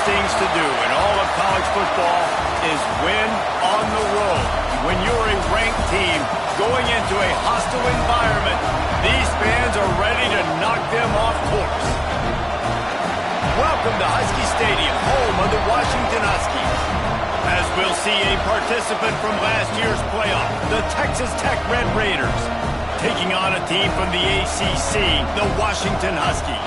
things to do in all of college football is win on the road. When you're a ranked team going into a hostile environment, these fans are ready to knock them off course. Welcome to Husky Stadium, home of the Washington Huskies. As we'll see a participant from last year's playoff, the Texas Tech Red Raiders, taking on a team from the ACC, the Washington Huskies.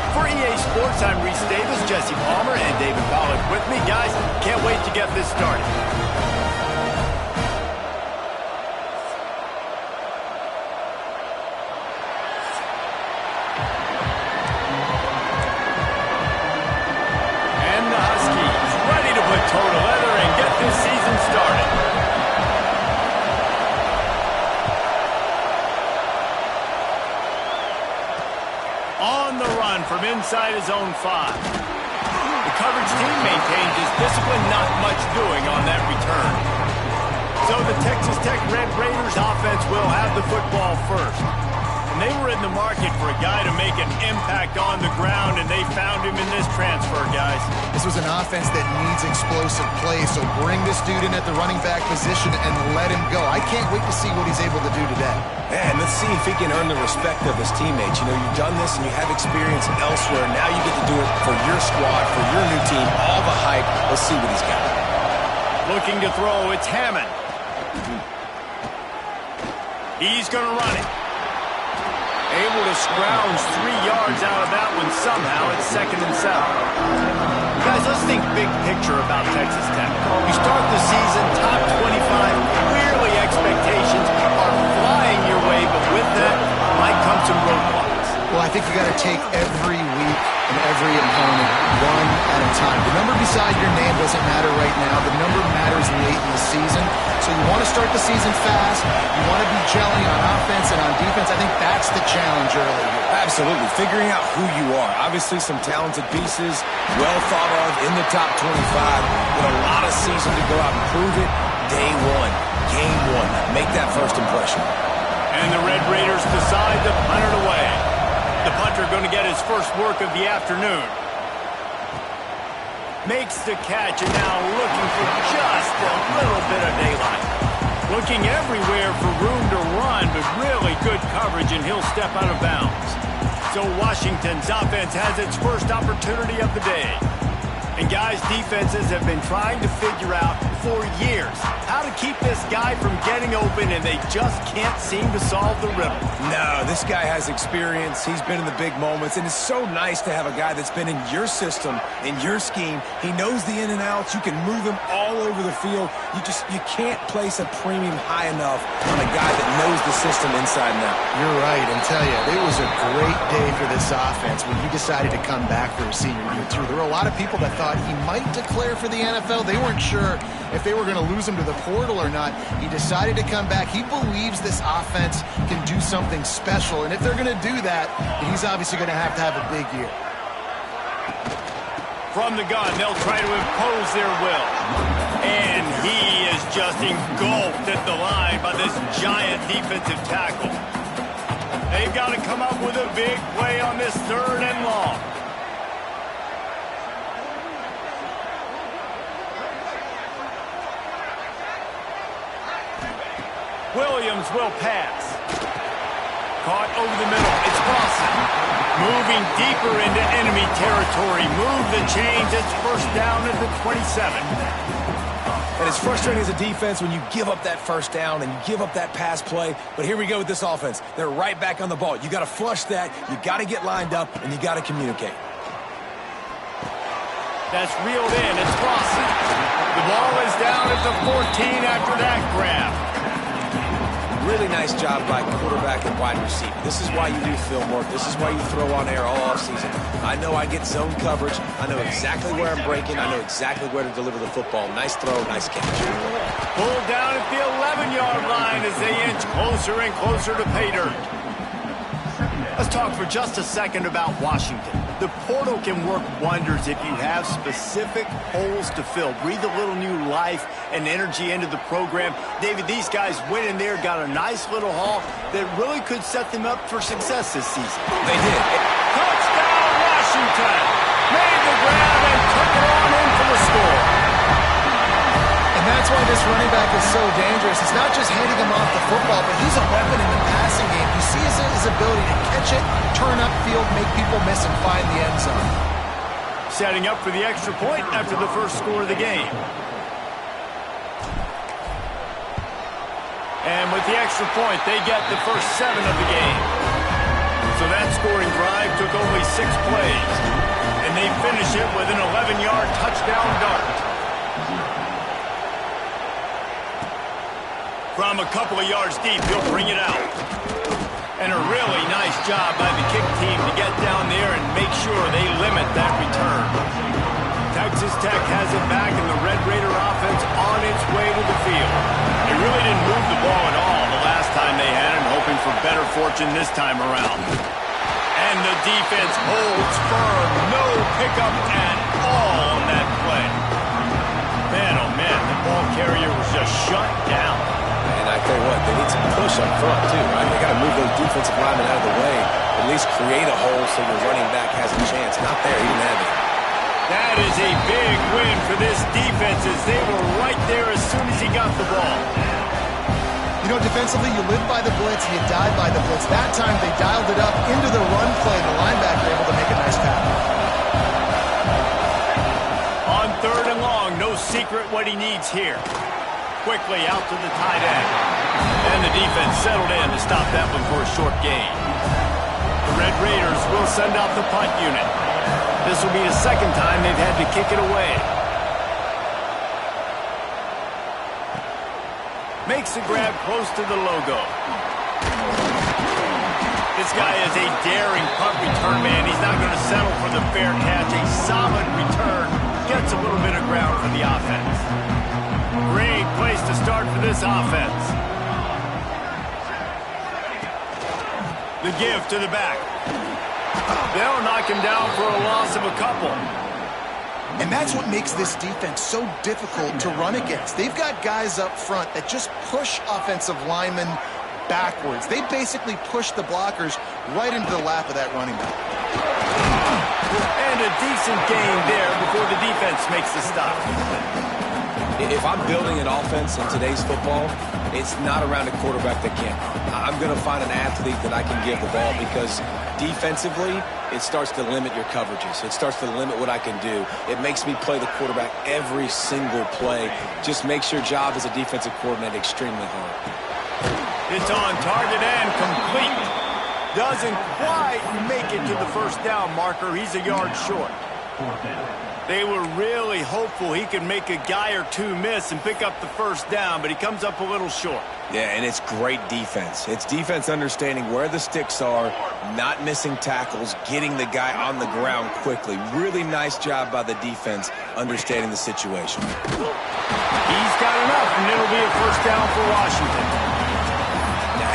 For EA Sports, I'm Reese Davis, Jesse Palmer, and David Pollack with me. Guys, can't wait to get this started. And the Huskies ready to put toe to leather and get this season started. On the run from inside his own 5. The coverage team maintains his discipline, not much doing on that return. So the Texas Tech Red Raiders offense will have the football first. And they were in the market for a guy to make an impact on the ground, and they found him in this transfer, guys. This was an offense that needs explosive plays, so bring this dude in at the running back position and let him go. I can't wait to see what he's able to do today. Man, let's see if he can earn the respect of his teammates. You know, you've done this and you have experience elsewhere. Now you get to do it for your squad, for your new team, all the hype. Let's see what he's got. Looking to throw, it's Hammond. He's going to run it. Able to scrounge 3 yards out of that one somehow. It's 2nd and 7. Guys, let's think big picture about Texas Tech. You start the season top 25. Clearly expectations are flying your way, but with that might come some roadblocks. Well, I think you got to take every week and every opponent one at a time. The number beside your name doesn't matter right now. The number matters late in the season. So you want to start the season fast. You want to be gelling on offense and on defense. I think that's the challenge early here. Absolutely. Figuring out who you are. Obviously some talented pieces, well thought of in the top 25, with a lot of season to go out and prove it. Day one, game one. Make that first impression. And the Red Raiders decide to punt it away. The punter going to get his first work of the afternoon. Makes the catch and now looking for just a little bit of daylight. Looking everywhere for room to run, but really good coverage, and he'll step out of bounds. So Washington's offense has its first opportunity of the day. And guys, defenses have been trying to figure out for years how to keep this guy from getting open, and they just can't seem to solve the riddle. No, this guy has experience. He's been in the big moments, and it's so nice to have a guy that's been in your system, in your scheme. He knows the in and outs. You can move him all over the field. You can't place a premium high enough on a guy that knows the system inside and out. You're right, and tell you, it was a great day for this offense when he decided to come back for his senior year, too. There were a lot of people that thought he might declare for the NFL. They weren't sure if they were going to lose him to the portal or not. He decided to come back. He believes this offense can do something special, and if they're going to do that, he's obviously going to have a big year. From the gun, they'll try to impose their will. And he is just engulfed at the line by this giant defensive tackle. They've got to come up with a big play on this 3rd and long. Williams will pass. Caught over the middle. It's Boston. Moving deeper into enemy territory. Move the chains. It's first down at the 27. And it's frustrating as a defense when you give up that first down and you give up that pass play. But here we go with this offense. They're right back on the ball. You got to flush that. You got to get lined up, and you got to communicate. That's reeled in. It's Boston. The ball is down at the 14 after that grab. Really nice job by quarterback and wide receiver. This is why you do film work. This is why you throw on air all offseason. I know I get zone coverage. I know exactly where I'm breaking. I know exactly where to deliver the football. Nice throw, nice catch. Pulled down at the 11-yard line as they inch closer and closer to pay dirt. Let's talk for just a second about Washington. The portal can work wonders if you have specific holes to fill. Breathe a little new life and energy into the program. David, these guys went in there, got a nice little haul that really could set them up for success this season. They did. Touchdown, Washington! Made the grab and took it that's why this running back is so dangerous. It's not just handing him off the football, but he's a weapon in the passing game. You see his ability to catch it, turn upfield, make people miss, and find the end zone. Setting up for the extra point after the first score of the game. And with the extra point, they get the first 7 of the game. So that scoring drive took only 6 plays. And they finish it with an 11-yard touchdown dart. From a couple of yards deep, he'll bring it out. And a really nice job by the kick team to get down there and make sure they limit that return. Texas Tech has it back, and the Red Raider offense on its way to the field. They really didn't move the ball at all the last time they had it, hoping for better fortune this time around. And the defense holds firm. No pickup at all on that play. Man, oh man, the ball carrier was just shut down. And I tell you what, they need some push up front, too, right? They got to move those defensive linemen out of the way, at least create a hole so your running back has a chance. Not there, he didn't have it. That is a big win for this defense, as they were right there as soon as he got the ball. You know, defensively, you live by the blitz and you die by the blitz. That time, they dialed it up into the run play. The linebacker able to make a nice tackle. On 3rd and long, no secret what he needs here. Quickly out to the tight end. And the defense settled in to stop that one for a short gain. The Red Raiders will send out the punt unit. This will be the second time they've had to kick it away. Makes the grab close to the logo. This guy is a daring punt return man. He's not going to settle for the fair catch. A solid return. Gets a little bit of ground for the offense. Great place to start for this offense. The give to the back. They'll knock him down for a loss of a couple. And that's what makes this defense so difficult to run against. They've got guys up front that just push offensive linemen backwards. They basically push the blockers right into the lap of that running back. And a decent gain there before the defense makes the stop. If I'm building an offense in today's football, it's not around a quarterback that can't run. I'm going to find an athlete that I can give the ball, because defensively, it starts to limit your coverages. It starts to limit what I can do. It makes me play the quarterback every single play. Just makes your job as a defensive coordinator extremely hard. It's on target and complete. Doesn't quite make it to the first down marker. He's a yard short. They were really hopeful he could make a guy or two miss and pick up the first down, but he comes up a little short. Yeah, and it's great defense. It's defense understanding where the sticks are, not missing tackles, getting the guy on the ground quickly. Really nice job by the defense understanding the situation. He's got enough, and it'll be a first down for Washington.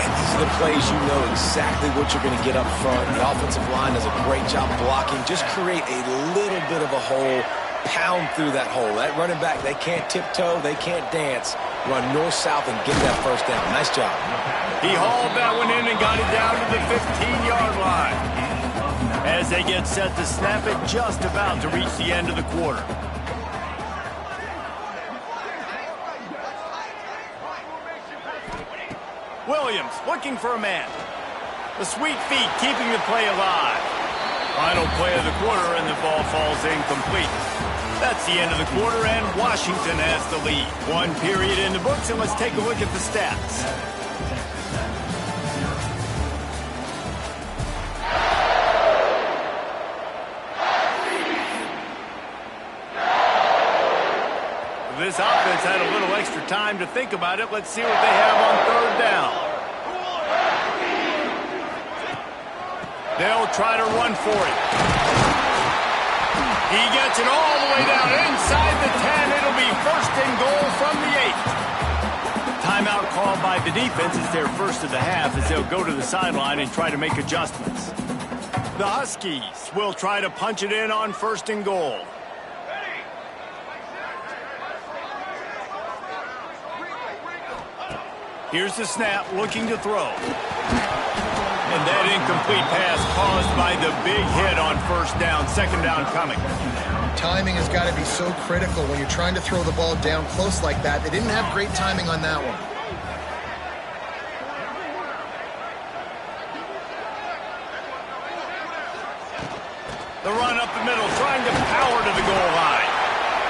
These are the plays you know exactly what you're going to get up front. The offensive line does a great job blocking. Just create a little bit of a hole, pound through that hole. That running back, they can't tiptoe, they can't dance. Run north-south and get that first down. Nice job. He hauled that one in and got it down to the 15-yard line. As they get set to snap it, just about to reach the end of the quarter. Williams looking for a man. The sweet feet keeping the play alive. Final play of the quarter, and the ball falls incomplete. That's the end of the quarter, and Washington has the lead. 1 period in the books, and let's take a look at the stats. This offense had a little extra time to think about it. Let's see what they have on 3rd down. They'll try to run for it. He gets it all the way down inside the 10. It'll be 1st and goal from the 8. Timeout called by the defense is their first of the half, as they'll go to the sideline and try to make adjustments. The Huskies will try to punch it in on 1st and goal. Here's the snap, looking to throw. And that incomplete pass caused by the big hit on 1st down. 2nd down coming. Timing has got to be so critical when you're trying to throw the ball down close like that. They didn't have great timing on that one. The run up the middle, trying to power to the goal line.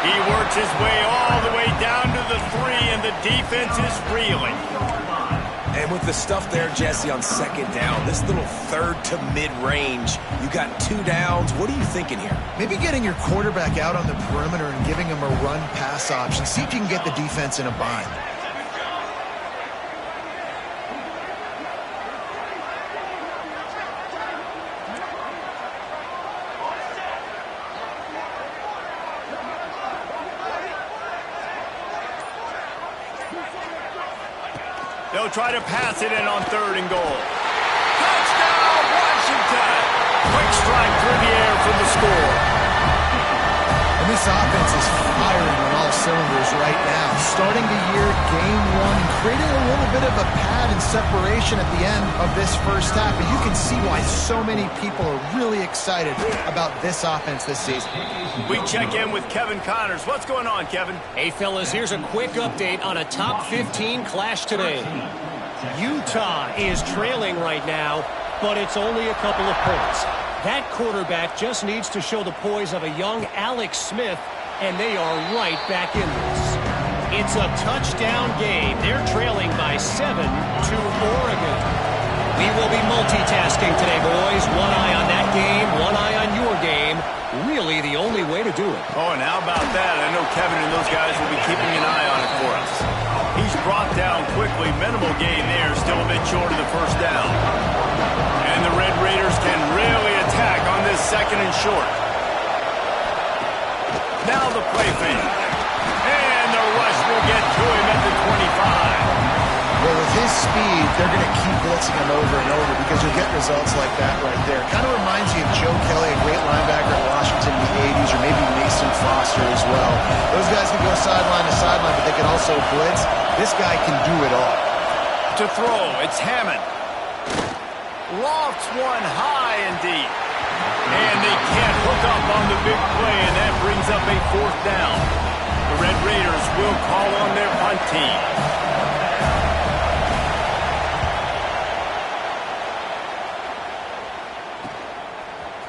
He works his way all the way down to the 3, and the defense is reeling. And with the stuff there, Jesse, on second down, this little third to mid-range, you got 2 downs. What are you thinking here? Maybe getting your quarterback out on the perimeter and giving him a run-pass option. See if you can get the defense in a bind. They'll try to pass it in on 3rd and goal. Touchdown, Washington! Quick strike through the air for the score. And this offense is firing on all cylinders right now. Starting the year, game 1, and creating a little bit of a pad and separation at the end of this first half. And you can see why so many people are really excited about this offense this season. We check in with Kevin Connors. What's going on, Kevin? Hey, fellas, here's a quick update on a top 15 clash today. Utah is trailing right now, but it's only a couple of points. That quarterback just needs to show the poise of a young Alex Smith, and they are right back in this. It's a touchdown game. They're trailing by 7 to Oregon. We will be multitasking today, boys. One eye on that game, one eye on your game. Really the only way to do it. Oh, and how about that? I know Kevin and those guys will be keeping an eye on it for us. He's brought down quickly. Minimal gain there. Still a bit short of the first down. And the Red Raiders can really attack on this 2nd and short. Now the play fake. And the rush will get to him at the 25. Well, with his speed, they're going to keep blitzing him over and over because you'll get results like that right there. Kind of reminds you of Joe Kelly, a great linebacker at Washington in the 80s, or maybe Mason Foster as well. Those guys can go sideline to sideline, but they can also blitz. This guy can do it all. To throw, it's Hammond. Lofts one high and deep. And they can't hook up on the big play, and that brings up a 4th down. The Red Raiders will call on their punt team.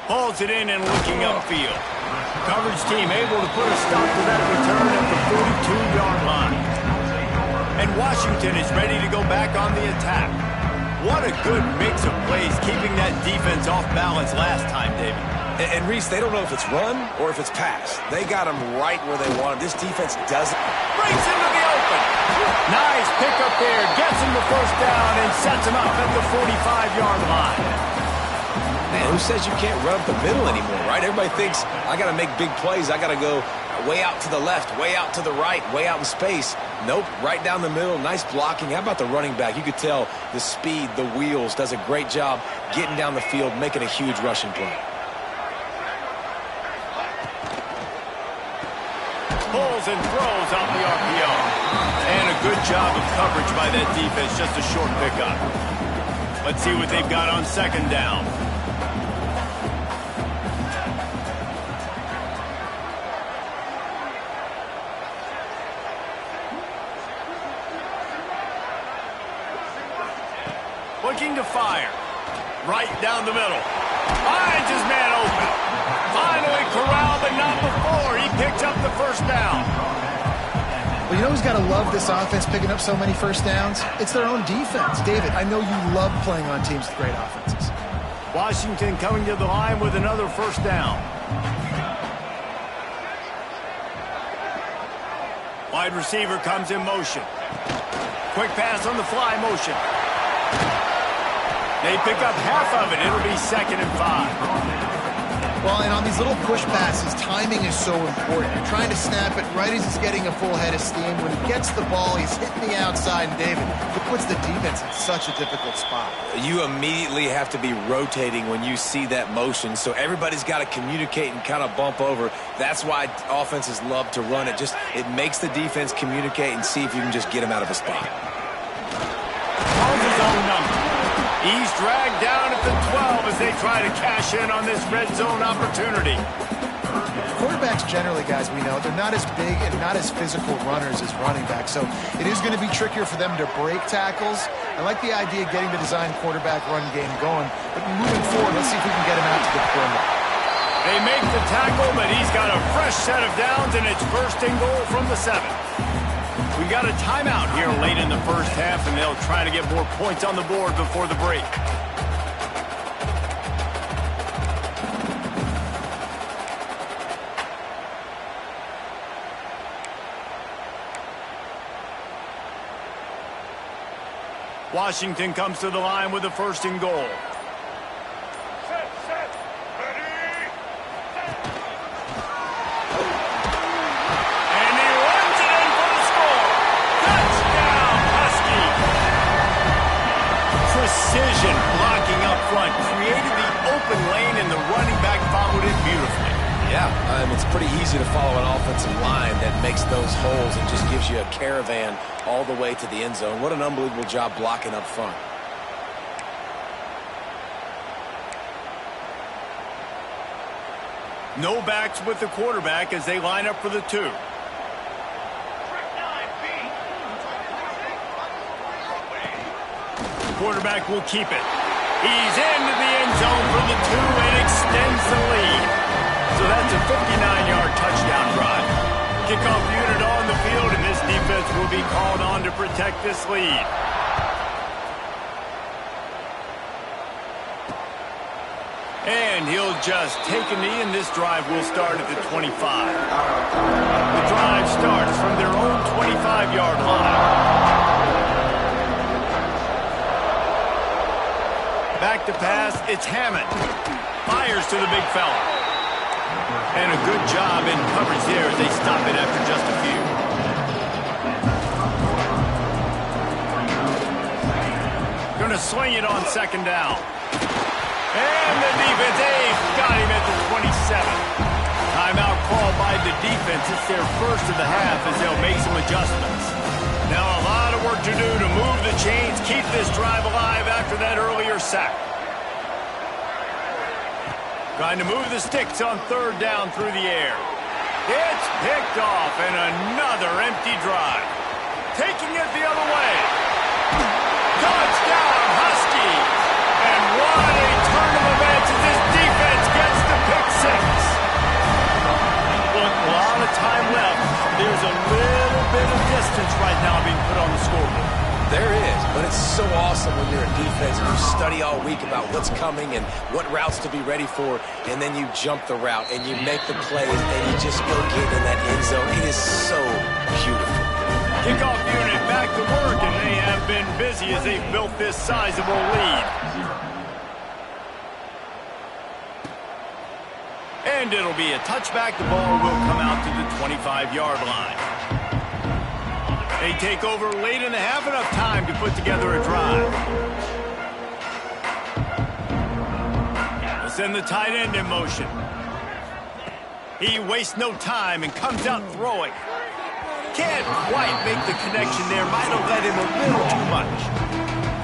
Hauls it in and looking upfield. Coverage team able to put a stop to that return at the 42-yard line. And Washington is ready to go back on the attack. What a good mix of plays, keeping that defense off balance last time, David. And Reese, they don't know if it's run or if it's pass. They got him right where they want him. This defense doesn't. Breaks into the open. Nice pickup there. Gets him the first down and sets him up at the 45-yard line. Man, who says you can't run up the middle anymore, right? Everybody thinks, I got to make big plays. I got to go way out to the left, way out to the right, way out in space. Nope, right down the middle. Nice blocking. How about the running back? You could tell the speed, the wheels, does a great job getting down the field, making a huge rushing play. Pulls and throws out the RPO. And a good job of coverage by that defense. Just a short pickup. Let's see what they've got on 2nd down. Looking to fire. Right down the middle. Finds his man open. Finally corralled, but not before. He picks up the first down. Well, you know who's got to love this offense picking up so many first downs? It's their own defense. David, I know you love playing on teams with great offenses. Washington coming to the line with another first down. Wide receiver comes in motion. Quick pass on the fly motion. They pick up half of it. It'll be 2nd and 5. Well, and on these little push passes, timing is so important. You're trying to snap it right as he's getting a full head of steam. When he gets the ball, he's hitting the outside, and David, it puts the defense in such a difficult spot. You immediately have to be rotating when you see that motion, so everybody's got to communicate and kind of bump over. That's why offenses love to run it. It makes the defense communicate and see if you can just get him out of a spot. Calls his own number. He's dragged down at the 12 as they try to cash in on this red zone opportunity. Quarterbacks generally, guys, we know, they're not as big and not as physical runners as running backs, so it is going to be trickier for them to break tackles. I like the idea of getting the design quarterback run game going, but moving forward, let's see if we can get him out to the perimeter. They make the tackle, but he's got a fresh set of downs, and it's first and goal from the 7. We got a timeout here late in the first half, and they'll try to get more points on the board before the break. Washington comes to the line with a first and goal. Set, ready, And he runs it in for the score. Touchdown, Husky. Precision blocking up front created the open lane, and the running back followed it beautifully. Yeah, it's pretty easy to follow an offensive line that makes those holes and just gives you a caravan all the way to the end zone. What an unbelievable job blocking up front. No backs with the quarterback as they line up for the 2. Quarterback will keep it. He's into the end zone for the 2 and extends the lead. So that's a 59-yard touchdown drive. Kickoff unit on the field, and this defense will be called on to protect this lead. And he'll just take a knee, and this drive will start at the 25. The drive starts from their own 25-yard line. Back to pass, it's Hammond. Fires to the big fella. And a good job in coverage there as they stop it after just a few. Going to swing it on second down. And the defense got him at the 27. Timeout called by the defense. It's their first of the half as they'll make some adjustments. Now a lot of work to do to move the chains, keep this drive alive after that earlier sack. Trying to move the sticks on third down through the air. It's picked off, and another empty drive. Taking it the other way. Touchdown, Husky! And what a turn of events as this defense gets the pick 6. Look, a lot of time left. There's a little bit of distance right now being put on the scoreboard. There is, but it's so awesome when you're a defense and you study all week about what's coming and what routes to be ready for, and then you jump the route and you make the plays and you just go get in that end zone. It is so beautiful. Kickoff unit back to work, and they have been busy as they've built this sizable lead. And it'll be a touchback. The ball will come out to the 25-yard line. They take over late in the half, enough time to put together a drive. They'll send the tight end in motion. He wastes no time and comes out throwing. Can't quite make the connection there. Might have led him a little too much.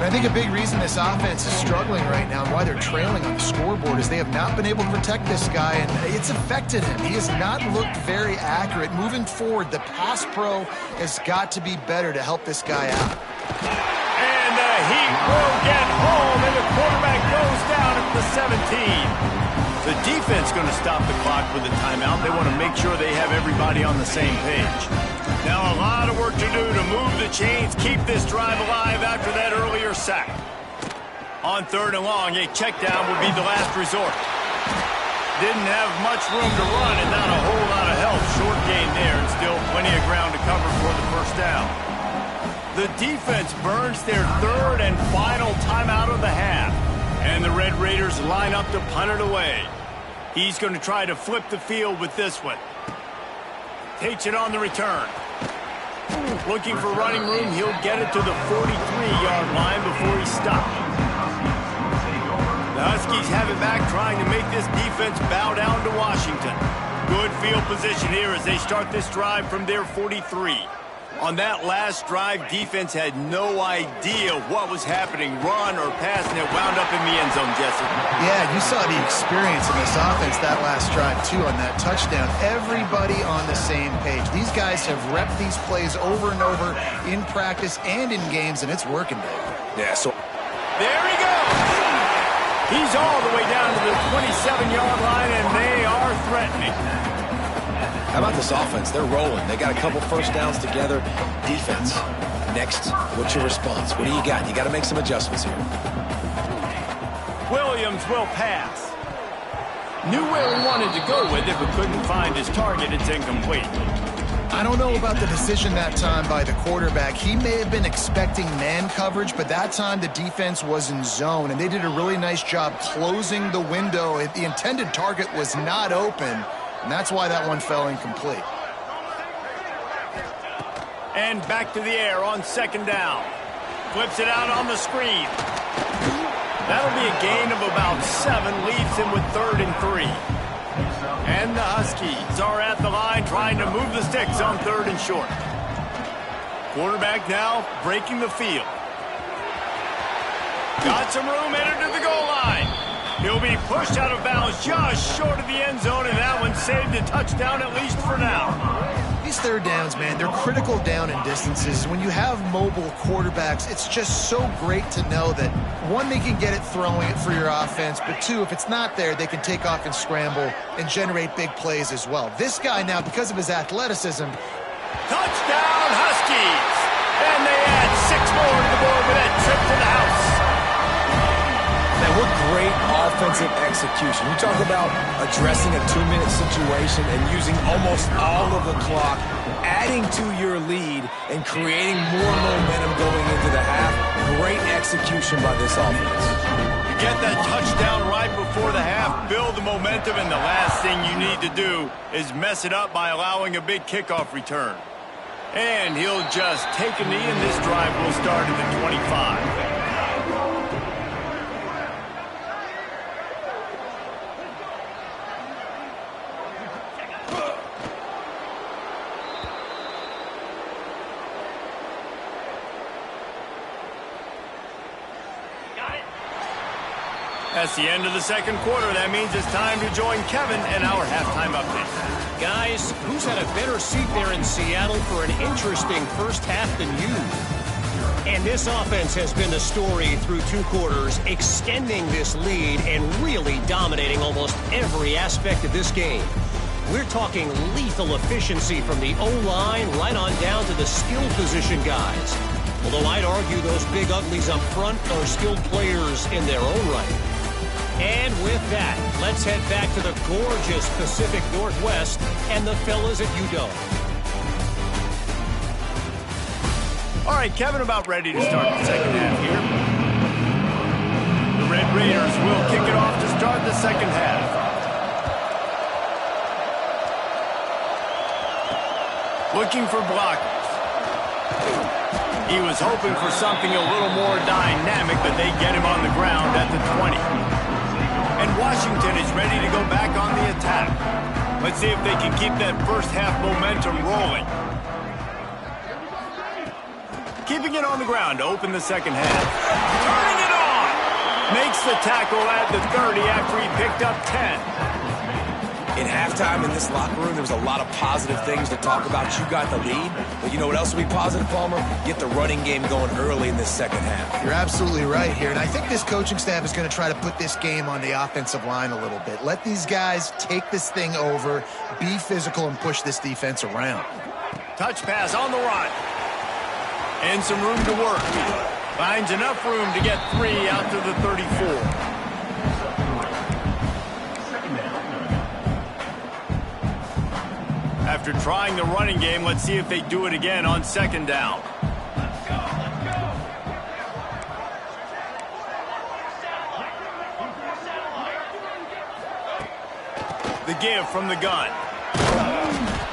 And I think a big reason this offense is struggling right now and why they're trailing on the scoreboard is they have not been able to protect this guy, and it's affected him. He has not looked very accurate. Moving forward, the pass pro has got to be better to help this guy out. And he will get home, and the quarterback goes down at the 17. The defense going to stop the clock with a timeout. They want to make sure they have everybody on the same page. Now a lot of work to do to move the chains, keep this drive alive after that earlier sack. On third and long, a check down would be the last resort. Didn't have much room to run and not a whole lot of help. Short gain there and still plenty of ground to cover for the first down. The defense burns their third and final timeout of the half. And the Red Raiders line up to punt it away. He's going to try to flip the field with this one. Takes it on the return. Looking for running room, he'll get it to the 43-yard line before he stops. The Huskies have it back, trying to make this defense bow down to Washington. Good field position here as they start this drive from their 43. On that last drive, defense had no idea what was happening, run or pass, and it wound up in the end zone, Jesse. Yeah, you saw the experience in this offense that last drive, too, on that touchdown. Everybody on the same page. These guys have repped these plays over and over in practice and in games, and it's working, Dave. Yeah, so there he goes. He's all the way down to the 27-yard line, and they are threatening. how about this offense? They're rolling. They got a couple first downs together. Defense. Next, what's your response? What do you got? You got to make some adjustments here. Williams will pass. Knew where he wanted to go with it, but couldn't find his target. It's incomplete. I don't know about the decision that time by the quarterback. He may have been expecting man coverage, but that time the defense was in zone, and they did a really nice job closing the window. The intended target was not open, and that's why that one fell incomplete. And back to the air on second down. Flips it out on the screen. That'll be a gain of about 7, leaves him with 3rd and 3. And the Huskies are at the line trying to move the sticks on 3rd and short. Quarterback now breaking the field. Got some room, entered to the goal line. He'll be pushed out of bounds just short of the end zone, and that one saved a touchdown at least for now. These third downs, man, they're critical down and distances. When you have mobile quarterbacks, it's just so great to know that, one, they can get it throwing it for your offense, but two, if it's not there, they can take off and scramble and generate big plays as well. This guy now, because of his athleticism... Touchdown, Huskies! And they add 6 more to the board with that trip to the house. Man, what great offensive execution. You talk about addressing a 2-minute situation and using almost all of the clock, adding to your lead and creating more momentum going into the half. Great execution by this offense. You get that touchdown right before the half, build the momentum, and the last thing you need to do is mess it up by allowing a big kickoff return. And he'll just take a knee, and this drive will start at the 25. That's the end of the second quarter. That means it's time to join Kevin in our halftime update. Guys, who's had a better seat there in Seattle for an interesting first half than you? And this offense has been the story through 2 quarters, extending this lead and really dominating almost every aspect of this game. We're talking lethal efficiency from the O-line right on down to the skill position guys. Although I'd argue those big uglies up front are skilled players in their own right. And with that, let's head back to the gorgeous Pacific Northwest and the fellas at UW. All right, Kevin, about ready to start the second half here. The Red Raiders will kick it off to start the second half. Looking for blockers. He was hoping for something a little more dynamic, but they get him on the ground at the 20. And Washington is ready to go back on the attack. Let's see if they can keep that first half momentum rolling. Keeping it on the ground to open the second half. Turning it on! Makes the tackle at the 30 after he picked up 10. In halftime in this locker room, there was a lot of positive things to talk about. You got the lead, but you know what else will be positive, Palmer? Get the running game going early in this second half. You're absolutely right here, and I think this coaching staff is going to try to put this game on the offensive line a little bit. Let these guys take this thing over, be physical, and push this defense around. Touch pass on the run. And some room to work. Finds enough room to get 3 out to the 34. After trying the running game, let's see if they do it again on second down. The give from the gun.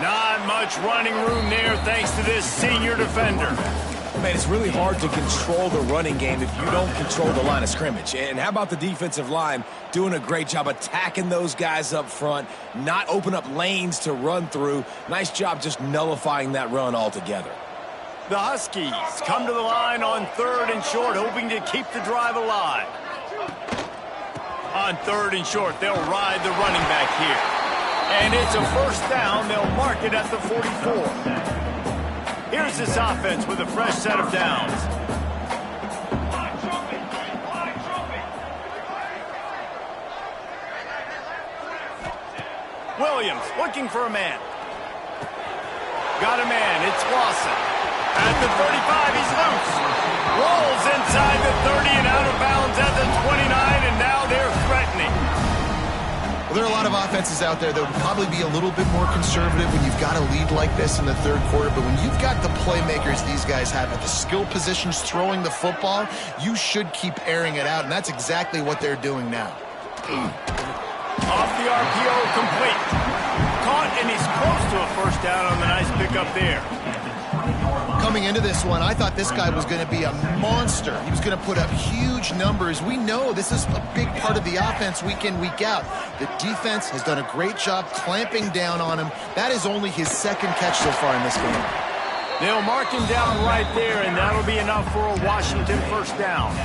Not much running room there thanks to this senior defender. Man, it's really hard to control the running game if you don't control the line of scrimmage. And how about the defensive line doing a great job attacking those guys up front, not open up lanes to run through. Nice job just nullifying that run altogether. The Huskies come to the line on 3rd and short, hoping to keep the drive alive. On 3rd and short, they'll ride the running back here. And it's a first down. They'll mark it at the 44. Here's this offense with a fresh set of downs. Williams looking for a man. Got a man. It's Lawson. At the 35, he's loose. Rolls inside the 30 and out of bounds at the 29, and now they're threatening. Well, there are a lot of offenses out there that would probably be a little bit more conservative when you've got a lead like this in the 3rd quarter, but when you've got the playmakers these guys have at the skill positions throwing the football, you should keep airing it out, and that's exactly what they're doing now. Off the RPO, complete. Caught, and he's close to a first down on the nice pickup there. Coming into this one, I thought this guy was going to be a monster. He was going to put up huge numbers. We know this is a big part of the offense week in, week out. The defense has done a great job clamping down on him. That is only his 2nd catch so far in this game. They'll mark him down right there, and that'll be enough for a Washington first down.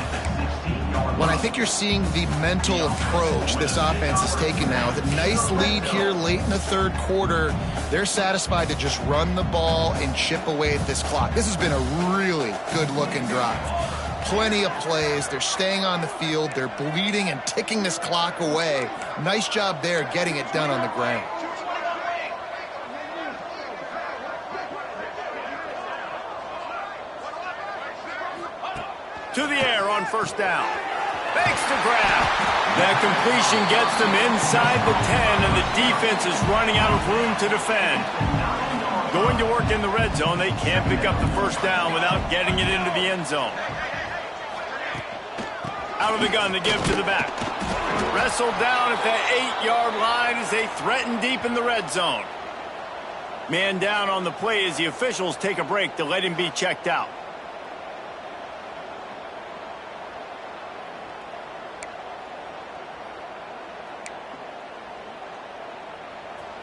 Well, I think you're seeing the mental approach this offense is taking now. With a nice lead here late in the 3rd quarter, they're satisfied to just run the ball and chip away at this clock. This has been a really good-looking drive. Plenty of plays. They're staying on the field. They're bleeding and ticking this clock away. Nice job there getting it done on the ground. To the air on first down. Fakes to grab. That completion gets them inside the 10, and the defense is running out of room to defend. Going to work in the red zone, they can't pick up the first down without getting it into the end zone. Out of the gun, they give to the back. Wrestled down at the 8-yard line as they threaten deep in the red zone. Man down on the play as the officials take a break to let him be checked out.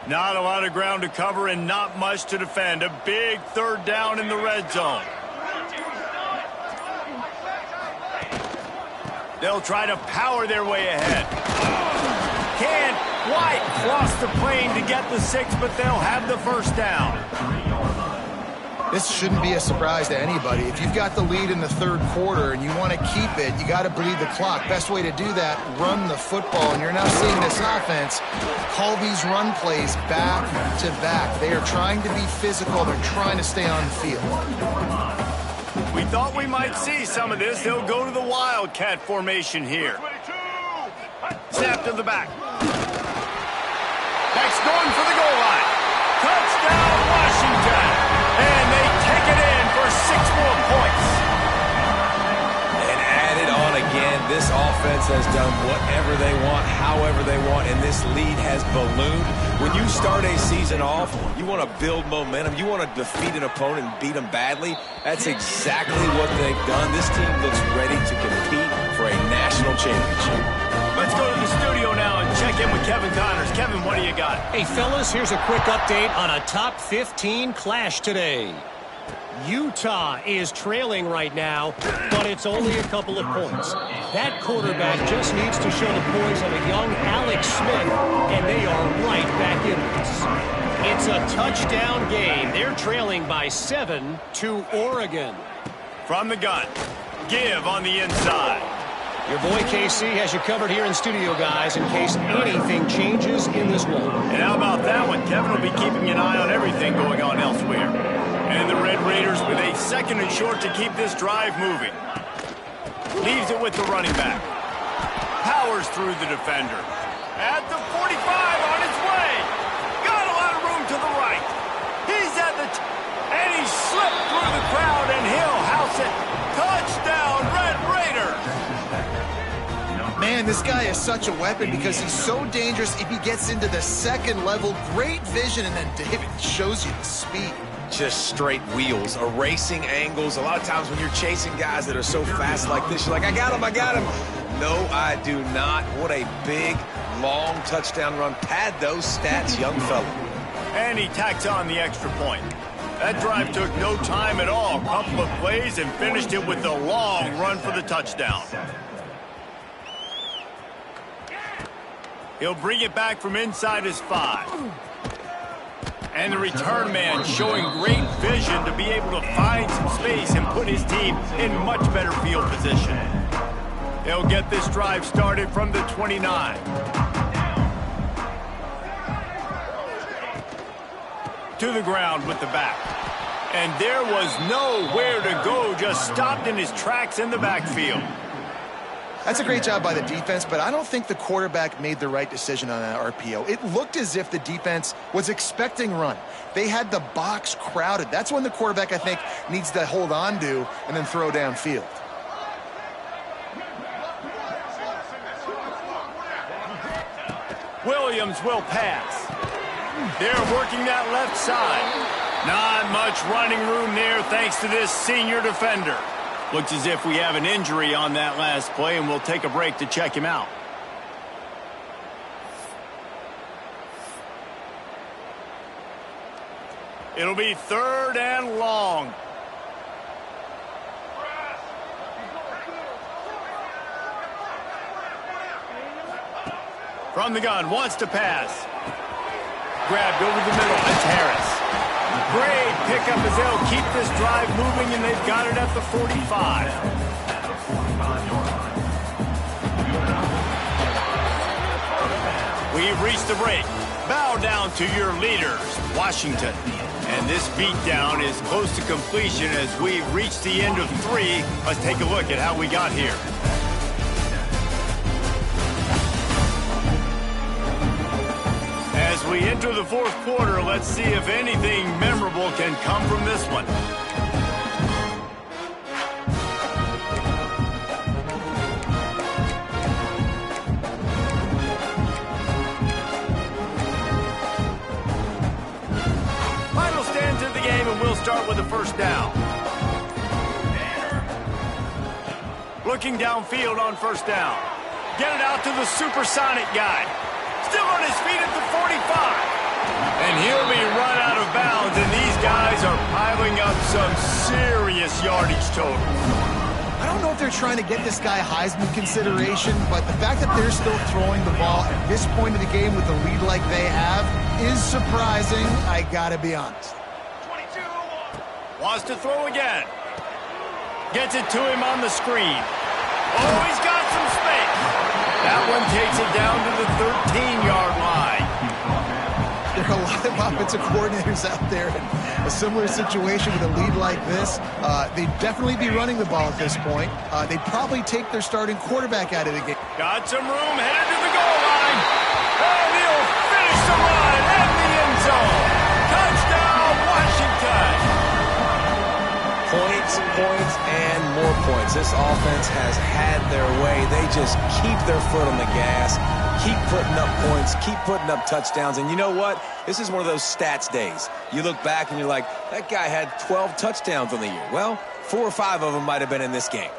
Not a lot of ground to cover and not much to defend. A big 3rd down in the red zone. They'll try to power their way ahead. Can't quite cross the plane to get the 6, but they'll have the first down. This shouldn't be a surprise to anybody. If you've got the lead in the 3rd quarter and you want to keep it, you got to bleed the clock. Best way to do that, run the football. And you're now seeing this offense call these run plays back to back. They are trying to be physical. They're trying to stay on the field. We thought we might see some of this. They'll go to the Wildcat formation here. Snap to the back. Next, going for the goal line. Touchdown, Washington. And they take it in for 6 more points. And add it on again. This offense has done whatever they want, however they want, and this lead has ballooned. When you start a season off, you want to build momentum. You want to defeat an opponent and beat them badly. That's exactly what they've done. This team looks ready to compete for a national championship. Let's go to the studio now and check in with Kevin Connors. Kevin, what do you got? Hey, fellas, here's a quick update on a top 15 clash today. Utah is trailing right now, but it's only a couple of points. That quarterback just needs to show the poise of a young Alex Smith, and they are right back in this. It's a touchdown game. They're trailing by 7 to Oregon. From the gun, give on the inside. Your boy KC has you covered here in studio, guys, in case anything changes in this one. And how about that one? Kevin will be keeping an eye on everything going on elsewhere. And the Red Raiders with a 2nd and short to keep this drive moving. Leaves it with the running back. Powers through the defender. At the 45 on his way. Got a lot of room to the right. He's at the... and he slipped through the crowd, and he'll house it. Touchdown, Red Raiders. Man, this guy is such a weapon because he's so dangerous if he gets into the 2nd level. Great vision, and then David shows you the speed. Just straight wheels, erasing angles. A lot of times when you're chasing guys that are so fast like this, you're like, I got him, I got him. No, I do not. What a big, long touchdown run. Pad those stats, young fella. And he tacks on the extra point. That drive took no time at all. A couple of plays and finished it with a long run for the touchdown. He'll bring it back from inside his 5. And the return man showing great vision to be able to find some space and put his team in much better field position. They'll get this drive started from the 29. To the ground with the back. And there was nowhere to go, just stopped in his tracks in the backfield. That's a great job by the defense, but I don't think the quarterback made the right decision on that RPO. It looked as if the defense was expecting run. They had the box crowded. That's when the quarterback, I think, needs to hold on to and then throw downfield. Williams will pass. They're working that left side. Not much running room there thanks to this senior defender. Looks as if we have an injury on that last play, and we'll take a break to check him out. It'll be 3rd and long. From the gun, wants to pass. Grabbed over the middle. That's Harris. Great pickup as they'll keep this drive moving, and they've got it at the 45. We've reached the break. Bow down to your leaders, Washington. And this beatdown is close to completion as we've reached the end of 3. Let's take a look at how we got here. As we enter the 4th quarter, let's see if anything memorable can come from this one. Final stands of the game, and we'll start with the 1st down. Looking downfield on 1st down. Get it out to the supersonic guy. Still on his feet at the 45. And he'll be run out of bounds, and these guys are piling up some serious yardage total. I don't know if they're trying to get this guy Heisman consideration, but the fact that they're still throwing the ball at this point of the game with the lead like they have is surprising, I gotta be honest. 22. Wants to throw again. Gets it to him on the screen. Oh, he's got some space. That one takes it down to the 13-yard line. There are a lot of offensive coordinators out there in a similar situation with a lead like this. They'd definitely be running the ball at this point. They'd probably take their starting quarterback out of the game. Got some room, headed to the goal line. And he'll finish the run in the end zone. Touchdown, Washington. Points, points, and more points. This offense has had their way. They just keep their foot on the gas, keep putting up points, keep putting up touchdowns. And you know what? This is one of those stats days. You look back and you're like, that guy had 12 touchdowns on the year. Well, 4 or 5 of them might have been in this game.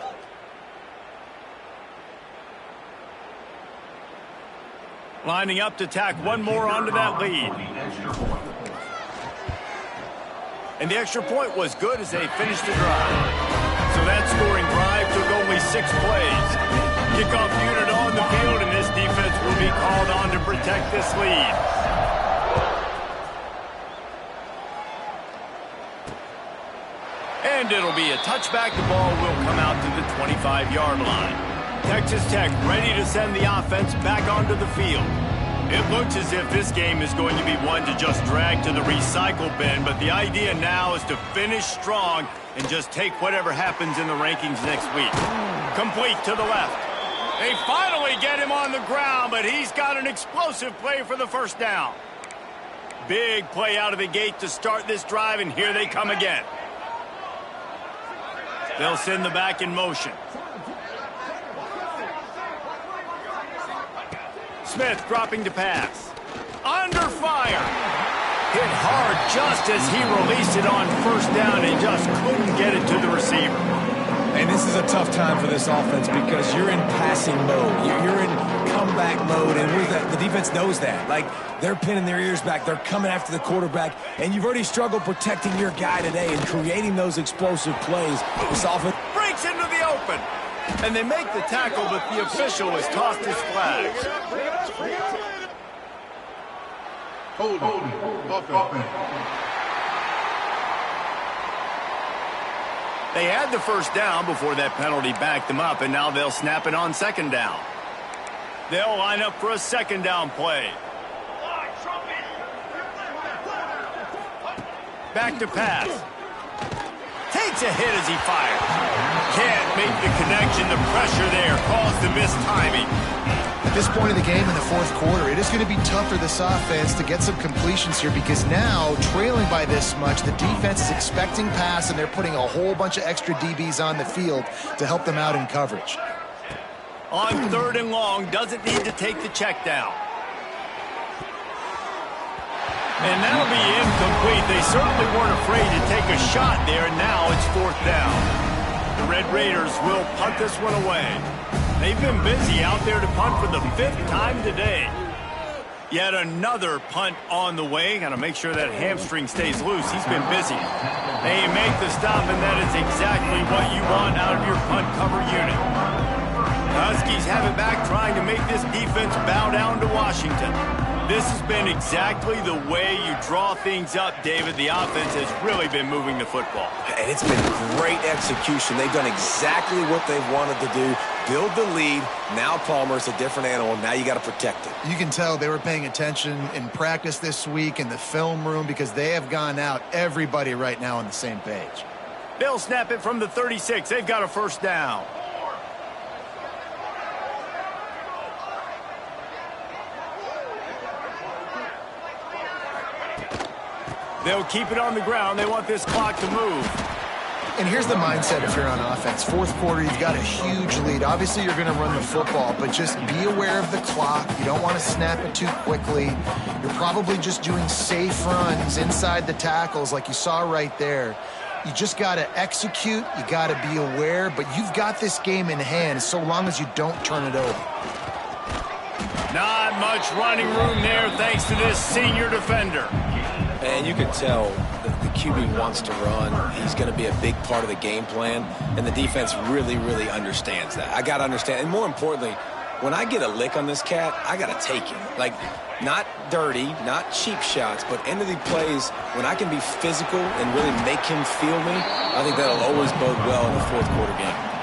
Lining up to tack one more onto that lead. And the extra point was good as they finished the drive. So that scoring drive took only 6 plays. Kickoff unit on the field, and this defense will be called on to protect this lead. And it'll be a touchback. The ball will come out to the 25-yard line. Texas Tech ready to send the offense back onto the field. It looks as if this game is going to be one to just drag to the recycle bin, but the idea now is to finish strong and just take whatever happens in the rankings next week. Complete to the left. They finally get him on the ground, but he's got an explosive play for the 1st down. Big play out of the gate to start this drive, and here they come again. They'll send the back in motion. Smith dropping to pass. Under fire. Hit hard just as he released it on 1st down and just couldn't get it to the receiver. And this is a tough time for this offense because you're in passing mode. You're in comeback mode, and the defense knows that. Like, they're pinning their ears back. They're coming after the quarterback, and you've already struggled protecting your guy today and creating those explosive plays. This offense Breaks into the open. And they make the tackle, but the official has tossed his flags. They had the first down before that penalty backed them up, and now they'll snap it on second down. They'll line up for a second down play. Back to pass. Takes a hit as he fires. Can't make the connection. The pressure there caused the missed timing. At this point in the game in the fourth quarter, it is going to be tough for this offense to get some completions here because now, trailing by this much, the defense is expecting pass, and they're putting a whole bunch of extra DBs on the field to help them out in coverage. On third and long, doesn't need to take the check down. And that'll be incomplete. They certainly weren't afraid to take a shot there, and now it's fourth down. The Red Raiders will punt this one away. They've been busy out there to punt for the fifth time today. Yet another punt on the way. Got to make sure that hamstring stays loose. He's been busy. They make the stop, and that is exactly what you want out of your punt cover unit. The Huskies have it back, trying to make this defense bow down to Washington. This has been exactly the way you draw things up, David. The offense has really been moving the football. And it's been great execution. They've done exactly what they've wanted to do. Build the lead. Now Palmer's a different animal. Now you got to protect it. You can tell they were paying attention in practice this week in the film room because they have gone out, everybody right now on the same page. They'll snap it from the 36. They've got a first down. They'll keep it on the ground. They want this clock to move. And here's the mindset if you're on offense. Fourth quarter, you've got a huge lead. Obviously, you're going to run the football, but just be aware of the clock. You don't want to snap it too quickly. You're probably just doing safe runs inside the tackles like you saw right there. You just got to execute. You got to be aware, but you've got this game in hand so long as you don't turn it over. Not much running room there thanks to this senior defender. And you can tell the QB wants to run. He's going to be a big part of the game plan, and the defense really, really understands that. I got to understand, and more importantly, when I get a lick on this cat, I got to take it. Like, not dirty, not cheap shots, but end of the plays, when I can be physical and really make him feel me, I think that'll always bode well in the fourth quarter game.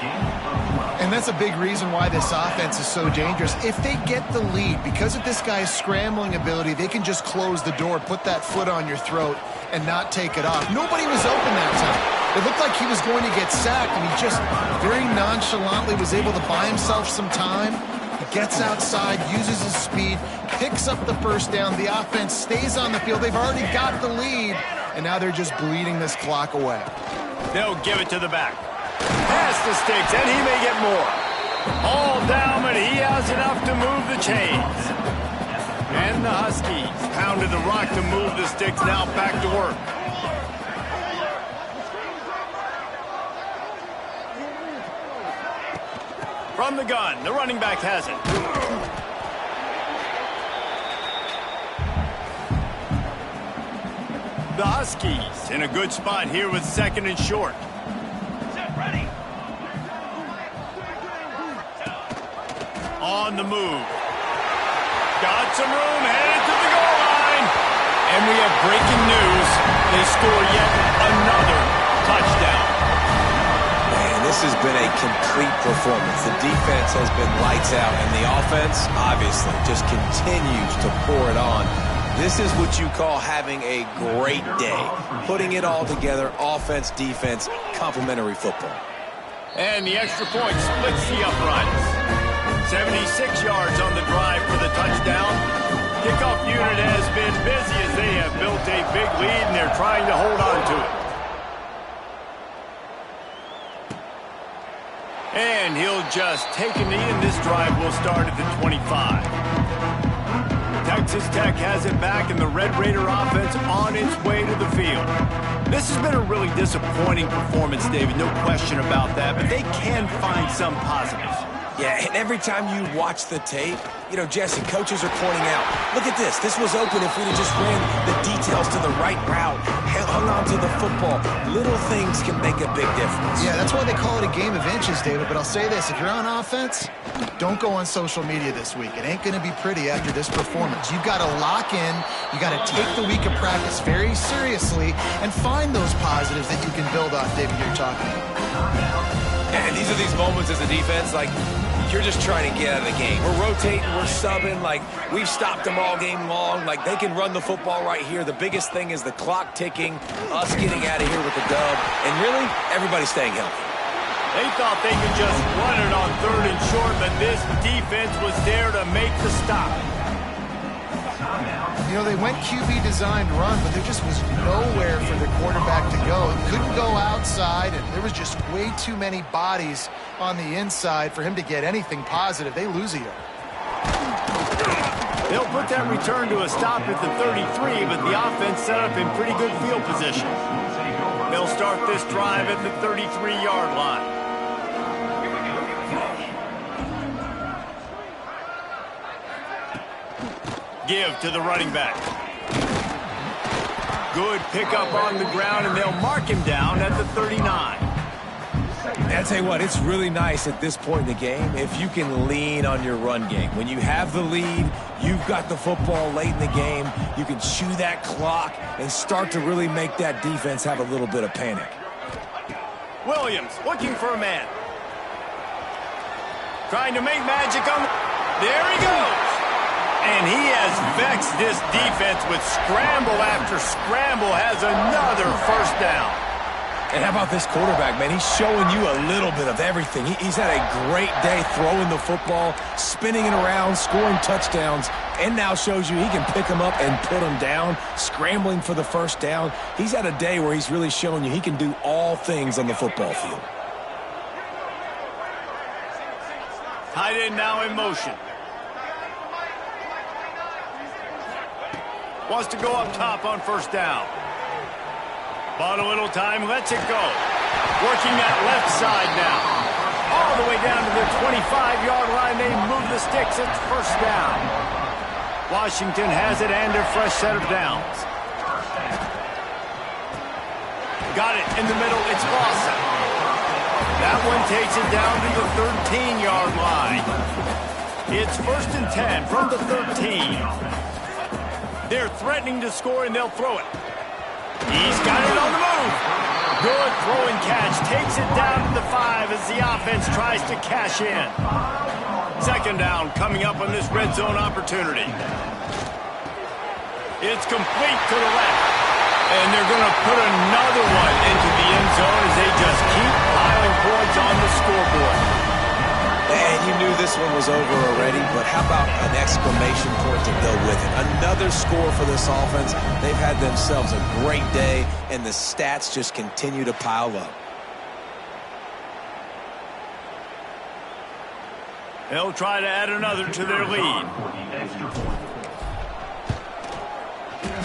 And that's a big reason why this offense is so dangerous. If they get the lead, because of this guy's scrambling ability, they can just close the door, put that foot on your throat, and not take it off. Nobody was open that time. It looked like he was going to get sacked, and he just very nonchalantly was able to buy himself some time. He gets outside, uses his speed, picks up the first down. The offense stays on the field. They've already got the lead, and now they're just bleeding this clock away. They'll give it to the back. Past the sticks, and he may get more. All down, but he has enough to move the chains. And the Huskies pounded the rock to move the sticks, now back to work. From the gun, the running back has it. The Huskies in a good spot here with second and short. On the move. Got some room, headed to the goal line. And we have breaking news. They score yet another touchdown. Man, this has been a complete performance. The defense has been lights out, and the offense, obviously, just continues to pour it on. This is what you call having a great day. Putting it all together, offense, defense, complementary football. And the extra point splits the uprights. 76 yards on the drive for the touchdown. Kickoff unit has been busy as they have built a big lead, and they're trying to hold on to it. And he'll just take a knee, and this drive will start at the 25. Texas Tech has it back, and the Red Raider offense on its way to the field. This has been a really disappointing performance, David, no question about that, but they can find some positives. Yeah, and every time you watch the tape, you know, Jesse, coaches are pointing out, look at this. This was open if we'd have just ran the details to the right route, hung on to the football. Little things can make a big difference. Yeah, that's why they call it a game of inches, David. But I'll say this, if you're on offense, don't go on social media this week. It ain't going to be pretty after this performance. You've got to lock in. You got to take the week of practice very seriously and find those positives that you can build off, David, you're talking about. And these are these moments as a defense, like, you're just trying to get out of the game. We're rotating, we're subbing, like, we've stopped them all game long. Like, they can run the football right here. The biggest thing is the clock ticking, us getting out of here with the dub, and really, everybody staying healthy. They thought they could just run it on 3rd and short, but this defense was there to make the stop. You know, they went QB designed run, but there just was nowhere for the quarterback to go. He couldn't go outside, and there was just way too many bodies on the inside for him to get anything positive. They lose a yard. They'll put that return to a stop at the 33, but the offense set up in pretty good field position. They'll start this drive at the 33-yard line. Give to the running back. Good pickup on the ground, and they'll mark him down at the 39. I tell you what, it's really nice at this point in the game if you can lean on your run game. When you have the lead, you've got the football late in the game, you can chew that clock and start to really make that defense have a little bit of panic. Williams looking for a man. Trying to make magic on. There he goes. And he has vexed this defense with scramble after scramble, has another first down. And how about this quarterback, man? He's showing you a little bit of everything. He's had a great day throwing the football, spinning it around, scoring touchdowns, and now shows you he can pick them up and put them down, scrambling for the first down. He's had a day where he's really showing you he can do all things on the football field. Tight end now in motion. Wants to go up top on first down. Bought a little time, lets it go. Working that left side now. All the way down to the 25-yard line. They move the sticks. It's first down. Washington has it and a fresh set of downs. Got it in the middle. It's Lawson. That one takes it down to the 13-yard line. It's 1st and 10 from the 13. They're threatening to score, and they'll throw it. He's got it on the move. Good throwing catch. Takes it down to the 5 as the offense tries to cash in. 2nd down coming up on this red zone opportunity. It's complete to the left. And they're going to put another one into the end zone as they just keep piling points on the scoreboard. And you knew this one was over already, but how about an exclamation point to go with it? Another score for this offense. They've had themselves a great day, and the stats just continue to pile up. They'll try to add another to their lead.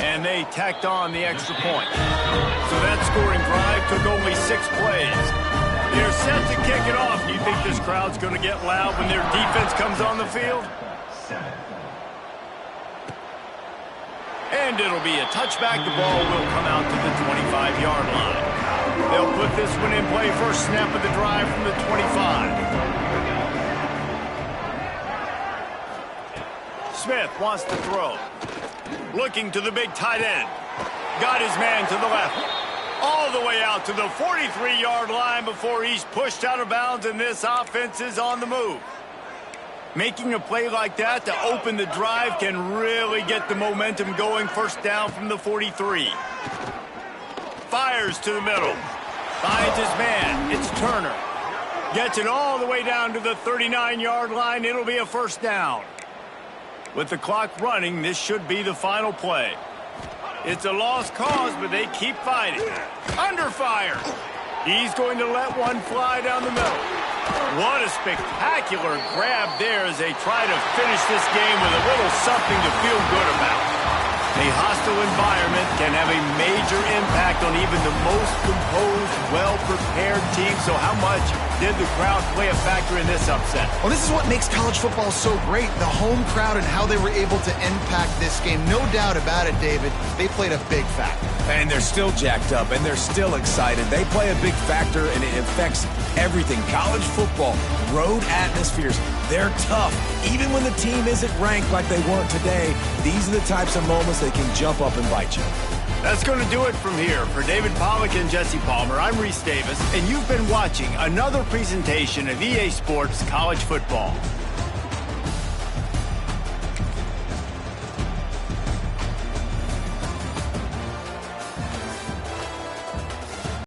And they tacked on the extra point. So that scoring drive took only 6 plays. They're set to kick it off. Do you think this crowd's going to get loud when their defense comes on the field? And it'll be a touchback. The ball will come out to the 25-yard line. They'll put this one in play. First snap of the drive from the 25. Smith wants to throw. Looking to the big tight end. Got his man to the left. All the way out to the 43-yard line before he's pushed out of bounds, and this offense is on the move. Making a play like that to open the drive can really get the momentum going. First down from the 43. Fires to the middle. Finds his man. It's Turner. Gets it all the way down to the 39-yard line. It'll be a first down. With the clock running, this should be the final play. It's a lost cause, but they keep fighting. Under fire. He's going to let one fly down the middle. What a spectacular grab there as they try to finish this game with a little something to feel good about. A hostile environment can have a major impact on even the most composed, well-prepared team. So how much did the crowd play a factor in this upset? Well, this is what makes college football so great, the home crowd and how they were able to impact this game. No doubt about it, David. They played a big factor. And they're still jacked up, and they're still excited. They play a big factor, and it affects everything. College football, road atmospheres, they're tough. Even when the team isn't ranked like they weren't today, these are the types of moments that can jump up and bite you. That's going to do it from here. For David Pollack and Jesse Palmer, I'm Reese Davis, and you've been watching another presentation of EA Sports College Football.